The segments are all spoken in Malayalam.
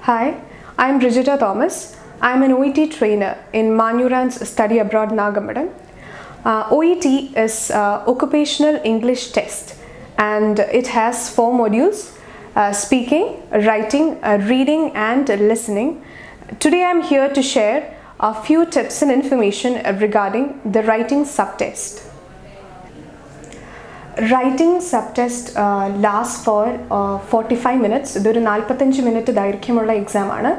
Hi, I'm Bridgetta Thomas. I'm an OET trainer in Manjoorans Study Abroad Nagamadam. OET is Occupational English Test, and it has 4 modules: speaking, writing, reading and listening. Today I'm here to share a few tips and information regarding the writing subtest. Writing subtest lasts for 45 minutes. ഇതൊരു 45 മിനിറ്റ് ദൈർഘ്യമുള്ള എക്സാമാണ്.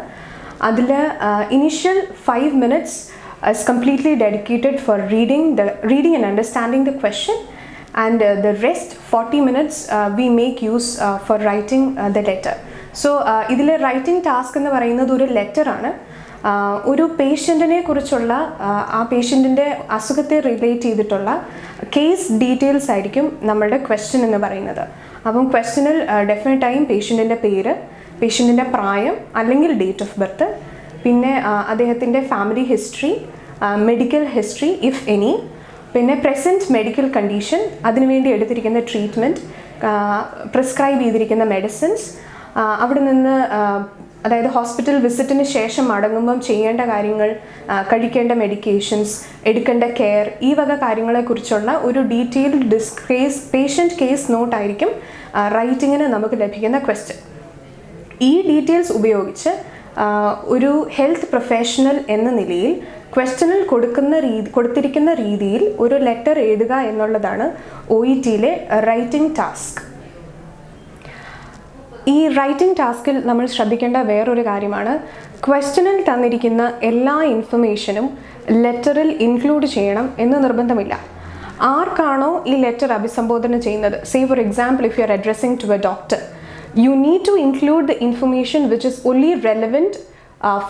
അതിൽ initial 5 minutes is completely dedicated for reading and understanding the question, and the rest 40 minutes we make use for writing the letter. So ഇതിൽ writing task എന്ന് പറയുന്നത് ഒരു ലെറ്റർ ആണ്. ഒരു പേഷ്യൻറ്റിനെ കുറിച്ചുള്ള ആ പേഷ്യൻറ്റിൻ്റെ അസുഖത്തെ റിലേറ്റ് ചെയ്തിട്ടുള്ള കേസ് ഡീറ്റെയിൽസ് ആയിരിക്കും നമ്മളുടെ ക്വസ്റ്റ്യൻ എന്ന് പറയുന്നത്. അപ്പം ക്വസ്റ്റ്യനിൽ ഡെഫിനറ്റായും പേഷ്യൻറ്റിൻ്റെ പേര്, പേഷ്യൻറ്റിൻ്റെ പ്രായം അല്ലെങ്കിൽ ഡേറ്റ് ഓഫ് ബർത്ത്, പിന്നെ അദ്ദേഹത്തിൻ്റെ family history, medical history if any, പിന്നെ പ്രസൻറ്റ് മെഡിക്കൽ കണ്ടീഷൻ, അതിനുവേണ്ടി എടുത്തിരിക്കുന്ന ട്രീറ്റ്മെൻറ്റ്, പ്രിസ്ക്രൈബ് ചെയ്തിരിക്കുന്ന മെഡിസിൻസ്, അവിടെ നിന്ന് അതായത് ഹോസ്പിറ്റൽ വിസിറ്റിന് ശേഷം മടങ്ങുമ്പം ചെയ്യേണ്ട കാര്യങ്ങൾ, കഴിക്കേണ്ട മെഡിക്കേഷൻസ്, എടുക്കേണ്ട കെയർ, ഈ വക കാര്യങ്ങളെക്കുറിച്ചുള്ള ഒരു ഡീറ്റെയിൽഡ് പേഷ്യൻ്റ് കേസ് നോട്ടായിരിക്കും റൈറ്റിങ്ങിന് നമുക്ക് ലഭിക്കുന്ന ക്വസ്റ്റ്യൻ. ഈ ഡീറ്റെയിൽസ് ഉപയോഗിച്ച് ഒരു ഹെൽത്ത് പ്രൊഫഷണൽ എന്ന നിലയിൽ ക്വസ്റ്റ്യനിൽ കൊടുത്തിരിക്കുന്ന രീതിയിൽ ഒരു ലെറ്റർ എഴുതുക എന്നുള്ളതാണ് OETയിലെ റൈറ്റിംഗ് ടാസ്ക്. ഈ റൈറ്റിംഗ് ടാസ്കിൽ നമ്മൾ ശ്രദ്ധിക്കേണ്ട വേറൊരു കാര്യമാണ്, ക്വസ്റ്റ്യനിൽ തന്നിരിക്കുന്ന എല്ലാ ഇൻഫർമേഷനും ലെറ്ററിൽ ഇൻക്ലൂഡ് ചെയ്യണം എന്ന് നിർബന്ധമില്ല. ആർക്കാണോ ഈ ലെറ്റർ അഭിസംബോധന ചെയ്യുന്നത്, say for example if you are addressing to a doctor, you need to include the information which is only relevant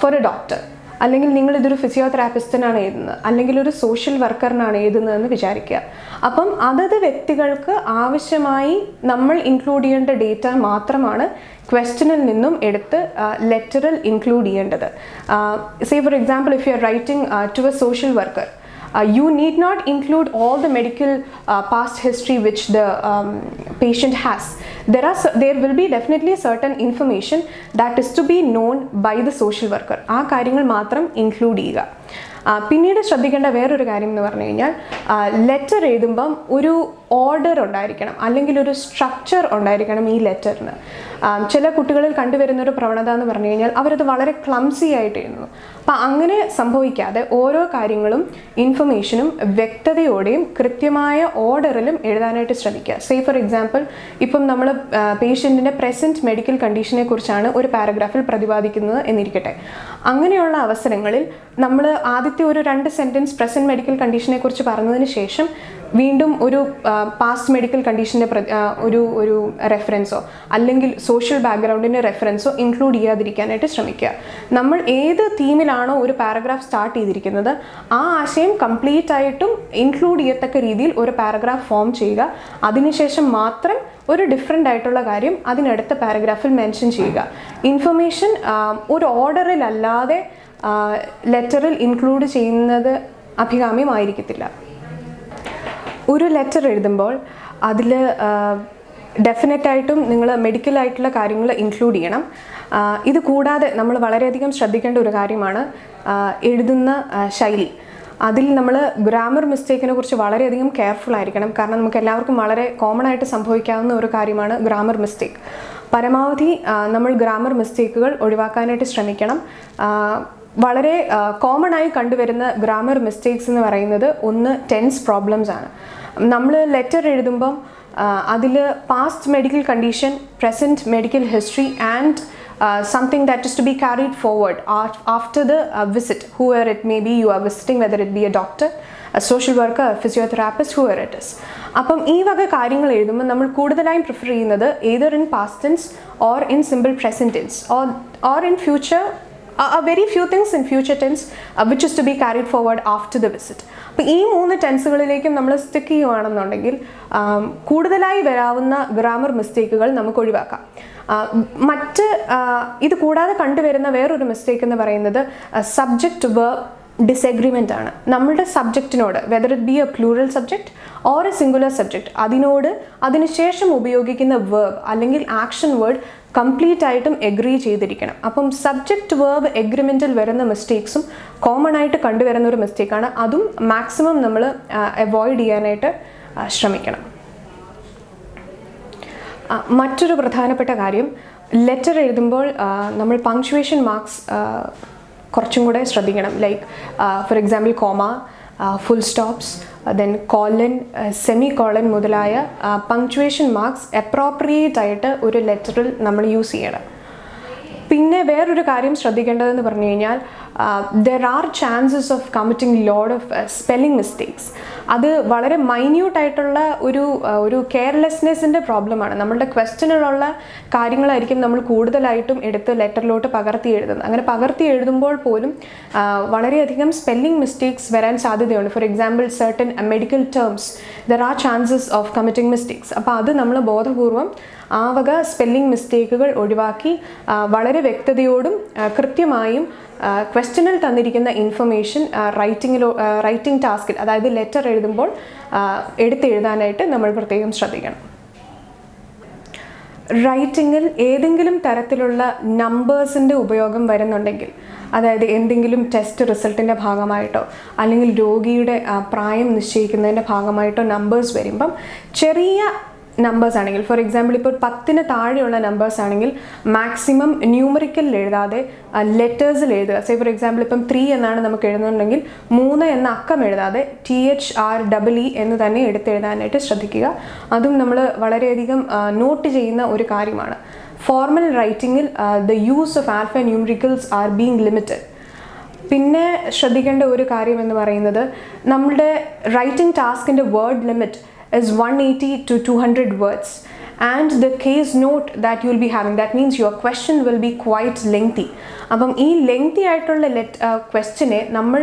for a doctor. അല്ലെങ്കിൽ നിങ്ങളിതൊരു ഫിസിയോതെറാപ്പിസ്റ്റിനാണ് എഴുതുന്നത്, അല്ലെങ്കിൽ ഒരു സോഷ്യൽ വർക്കറിനാണ് എഴുതുന്നതെന്ന് വിചാരിക്കുക. അപ്പം അതത് വ്യക്തികൾക്ക് ആവശ്യമായി നമ്മൾ ഇൻക്ലൂഡ് ചെയ്യേണ്ട ഡേറ്റ മാത്രമാണ് ക്വസ്റ്റ്യനിൽ നിന്നും എടുത്ത് ലെറ്ററിൽ ഇൻക്ലൂഡ് ചെയ്യേണ്ടത്. Say for example if you are writing to a social worker, you need not include all the medical past history which the patient has. There will be definitely certain information that is to be known by the social worker. ആ കാര്യങ്ങൾ മാത്രം ഇൻക്ലൂഡ് ചെയ്യുക. പിന്നീട് ശ്രദ്ധിക്കേണ്ട വേറൊരു കാര്യം എന്ന് പറഞ്ഞു കഴിഞ്ഞാൽ, ലെറ്റർ എഴുതുമ്പം ഒരു ഓർഡർ ഉണ്ടായിരിക്കണം, അല്ലെങ്കിൽ ഒരു സ്ട്രക്ചർ ഉണ്ടായിരിക്കണം ഈ ലെറ്ററിന്. ചില കുട്ടികളിൽ കണ്ടുവരുന്നൊരു പ്രവണത എന്ന് പറഞ്ഞു കഴിഞ്ഞാൽ അവരത് വളരെ ക്ലംസി ആയിട്ട് എഴുതുന്നു. അപ്പം അങ്ങനെ സംഭവിക്കാതെ ഓരോ കാര്യങ്ങളും ഇൻഫർമേഷനും വ്യക്തതയോടെയും കൃത്യമായ ഓർഡറിലും എഴുതാനായിട്ട് ശ്രമിക്കുക. സേ ഫോർ എക്സാമ്പിൾ ഇപ്പം നമ്മൾ പേഷ്യൻറ്റിൻ്റെ പ്രസൻറ്റ് മെഡിക്കൽ കണ്ടീഷനെ കുറിച്ചാണ് ഒരു പാരഗ്രാഫിൽ പ്രതിപാദിക്കുന്നത് എന്നിരിക്കട്ടെ. അങ്ങനെയുള്ള അവസരങ്ങളിൽ നമ്മൾ ആദ്യത്തെ ഒരു 2 സെൻറ്റൻസ് പ്രസൻറ്റ് മെഡിക്കൽ കണ്ടീഷനെ കുറിച്ച് പറഞ്ഞതിന് ശേഷം വീണ്ടും ഒരു പാസ്റ്റ് മെഡിക്കൽ കണ്ടീഷൻ്റെ ഒരു റെഫറൻസോ അല്ലെങ്കിൽ സോഷ്യൽ ബാക്ക്ഗ്രൗണ്ടിൻ്റെ റെഫറൻസോ ഇൻക്ലൂഡ് ചെയ്യാതിരിക്കാനായിട്ട് ശ്രമിക്കുക. നമ്മൾ ഏത് തീമിലാണോ ഒരു പാരഗ്രാഫ് സ്റ്റാർട്ട് ചെയ്തിരിക്കുന്നത് ആ ആശയം കംപ്ലീറ്റ് ആയിട്ടും ഇൻക്ലൂഡ് ചെയ്യത്തക്ക രീതിയിൽ ഒരു പാരഗ്രാഫ് ഫോം ചെയ്യുക. അതിനുശേഷം മാത്രം ഒരു ഡിഫറെൻ്റ് ആയിട്ടുള്ള കാര്യം അതിനടുത്ത പാരഗ്രാഫിൽ മെൻഷൻ ചെയ്യുക. ഇൻഫർമേഷൻ ഒരു ഓർഡറിലല്ലാതെ ലെറ്ററിൽ ഇൻക്ലൂഡ് ചെയ്യുന്നത് അഭികാമ്യമായിരിക്കത്തില്ല. ഒരു ലെറ്റർ എഴുതുമ്പോൾ അതിൽ ഡെഫിനറ്റായിട്ടും നിങ്ങൾ മെഡിക്കലായിട്ടുള്ള കാര്യങ്ങൾ ഇൻക്ലൂഡ് ചെയ്യണം. ഇത് കൂടാതെ നമ്മൾ വളരെയധികം ശ്രദ്ധിക്കേണ്ട ഒരു കാര്യമാണ് എഴുതുന്ന ശൈലി. അതിൽ നമ്മൾ ഗ്രാമർ മിസ്റ്റേക്കിനെ കുറിച്ച് വളരെയധികം കെയർഫുൾ ആയിരിക്കണം. കാരണം നമുക്ക് എല്ലാവർക്കും വളരെ കോമൺ ആയിട്ട് സംഭവിക്കാവുന്ന ഒരു കാര്യമാണ് ഗ്രാമർ മിസ്റ്റേക്ക്. പരമാവധി നമ്മൾ ഗ്രാമർ മിസ്റ്റേക്കുകൾ ഒഴിവാക്കാനായിട്ട് ശ്രമിക്കണം. വളരെ കോമൺ ആയി കണ്ടുവരുന്ന ഗ്രാമർ മിസ്റ്റേക്സ് എന്ന് പറയുന്നത് ഒന്ന് ടെൻസ് പ്രോബ്ലംസ് ആണ്. നമ്മൾ ലെറ്റർ എഴുതുമ്പം അതിൽ past medical condition, present medical history and something that is to be carried forward after the visit, whoever it may be you are visiting, whether it be a doctor, a social worker, a physiotherapist, whoever it is. അപ്പം ഈ വക കാര്യങ്ങൾ എഴുതുമ്പോൾ നമ്മൾ കൂടുതലായും പ്രിഫർ ചെയ്യുന്നത് either in past tense or in simple present tense or in future, a very few things in future tense which is to be carried forward after the visit. അപ്പോൾ ഈ 3 ടെൻസുകളിലേക്കും നമ്മൾ സ്റ്റിക്ക് ചെയ്യുകയാണെന്നുണ്ടെങ്കിൽ കൂടുതലായി വരാവുന്ന ഗ്രാമർ മിസ്റ്റേക്കുകൾ നമുക്ക് ഒഴിവാക്കാം. മറ്റ് ഇത് കൂടാതെ കണ്ടുവരുന്ന വേറൊരു മിസ്റ്റേക്ക് എന്ന് പറയുന്നത് സബ്ജക്റ്റ്, വെർബ് ഡിസഗ്രിമെൻ്റ് ആണ്. നമ്മളുടെ സബ്ജക്റ്റിനോട്, whether it be a plural subject or a singular subject, അതിനുശേഷം ഉപയോഗിക്കുന്ന വേർബ് അല്ലെങ്കിൽ ആക്ഷൻ വേർഡ് കംപ്ലീറ്റ് ആയിട്ടും എഗ്രി ചെയ്തിരിക്കണം. അപ്പം സബ്ജക്റ്റ് വേർബ് എഗ്രിമെൻറ്റിൽ വരുന്ന മിസ്റ്റേക്സും കോമൺ ആയിട്ട് കണ്ടുവരുന്ന ഒരു മിസ്റ്റേക്കാണ്. അതും മാക്സിമം നമ്മൾ അവോയ്ഡ് ചെയ്യാനായിട്ട് ശ്രമിക്കണം. മറ്റൊരു പ്രധാനപ്പെട്ട കാര്യം, ലെറ്റർ എഴുതുമ്പോൾ നമ്മൾ പങ്ക്ച്വേഷൻ മാർക്സ് കുറച്ചും കൂടെ ശ്രദ്ധിക്കണം. Like for example comma, full stops, then colon, semi colon മുതലായ പങ്ക്ച്വേഷൻ മാർക്സ് അപ്രോപ്രിയേറ്റ് ആയിട്ട് ഒരു ലെറ്ററിൽ നമ്മൾ യൂസ് ചെയ്യണം. പിന്നെ വേറൊരു കാര്യം ശ്രദ്ധിക്കേണ്ടതെന്ന് പറഞ്ഞു കഴിഞ്ഞാൽ, there are chances of committing load of spelling mistakes. അത് വളരെ മൈന്യൂട്ടായിട്ടുള്ള ഒരു കെയർലെസ്നെസ്സിൻ്റെ പ്രോബ്ലമാണ്. നമ്മളുടെ ക്വസ്റ്റ്യനിലുള്ള കാര്യങ്ങളായിരിക്കും നമ്മൾ കൂടുതലായിട്ടും എടുത്ത് ലെറ്ററിലോട്ട് പകർത്തി എഴുതുന്നത്. അങ്ങനെ പകർത്തി എഴുതുമ്പോൾ പോലും വളരെയധികം സ്പെല്ലിംഗ് മിസ്റ്റേക്സ് വരാൻ സാധ്യതയുണ്ട്. For example certain medical terms, there are chances of committing mistakes. അപ്പോൾ അത് നമ്മൾ ബോധപൂർവം ആ വക സ്പെല്ലിംഗ് മിസ്റ്റേക്കുകൾ ഒഴിവാക്കി വളരെ കൃത്യമായും ക്വസ്റ്റ്യനിൽ തന്നിരിക്കുന്ന ഇൻഫർമേഷൻ റൈറ്റിംഗ് ടാസ്കിൽ, അതായത് ലെറ്റർ എഴുതുമ്പോൾ എടുത്തെഴുതാനായിട്ട് നമ്മൾ പ്രത്യേകം ശ്രദ്ധിക്കണം. റൈറ്റിങ്ങിൽ ഏതെങ്കിലും തരത്തിലുള്ള നമ്പേഴ്സിൻ്റെ ഉപയോഗം വരുന്നുണ്ടെങ്കിൽ, അതായത് എന്തെങ്കിലും ടെസ്റ്റ് റിസൾട്ടിൻ്റെ ഭാഗമായിട്ടോ അല്ലെങ്കിൽ രോഗിയുടെ പ്രായം നിശ്ചയിക്കുന്നതിൻ്റെ ഭാഗമായിട്ടോ നമ്പേഴ്സ് വരുമ്പം, ചെറിയ നമ്പേഴ്സ് ആണെങ്കിൽ, ഫോർ എക്സാമ്പിൾ ഇപ്പോൾ 10 താഴെയുള്ള നമ്പേഴ്സ് ആണെങ്കിൽ മാക്സിമം ന്യൂമറിക്കലിൽ എഴുതാതെ ലെറ്റേഴ്സിൽ എഴുതുക. സേ ഫോർ എക്സാമ്പിൾ ഇപ്പം 3 എന്നാണ് നമുക്ക് എഴുതുന്നുണ്ടെങ്കിൽ 3 എന്ന അക്കം എഴുതാതെ THREE എന്ന് തന്നെ എടുത്തെഴുതാനായിട്ട് ശ്രദ്ധിക്കുക. അതും നമ്മൾ വളരെയധികം നോട്ട് ചെയ്യുന്ന ഒരു കാര്യമാണ്. ഫോർമൽ റൈറ്റിങ്ങിൽ the use of alpha numericals are being limited. പിന്നെ ശ്രദ്ധിക്കേണ്ട ഒരു കാര്യം എന്ന് പറയുന്നത്, നമ്മുടെ റൈറ്റിംഗ് ടാസ്കിൻ്റെ word limit is 180 to 200 words, and the case note that you will be having, that means your question will be quite lengthy. അപ്പം ഈ ലെങ്തി ആയിട്ടുള്ള ക്വസ്റ്റ്യനെ നമ്മൾ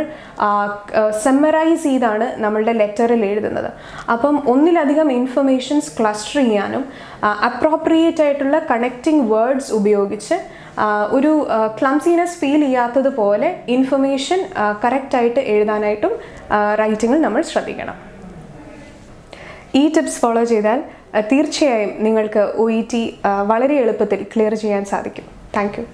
സമ്മറൈസ് ചെയ്താണ് നമ്മളുടെ ലെറ്ററിൽ എഴുതുന്നത്. അപ്പം ഒന്നിലധികം ഇൻഫർമേഷൻസ് ക്ലസ്റ്റർ ചെയ്യാനും അപ്രോപ്രിയേറ്റ് ആയിട്ടുള്ള കണക്റ്റിംഗ് വേർഡ്സ് ഉപയോഗിച്ച് ഒരു ക്ലംസിനെസ് ഫീൽ ചെയ്യാത്തതുപോലെ ഇൻഫർമേഷൻ കറക്റ്റായിട്ട് എഴുതാനായിട്ടും റൈറ്റിങ്ങിൽ നമ്മൾ ശ്രദ്ധിക്കണം. ഈ ടിപ്സ് ഫോളോ ചെയ്താൽ തീർച്ചയായും നിങ്ങൾക്ക് OET വളരെ എളുപ്പത്തിൽ ക്ലിയർ ചെയ്യാൻ സാധിക്കും. Thank you.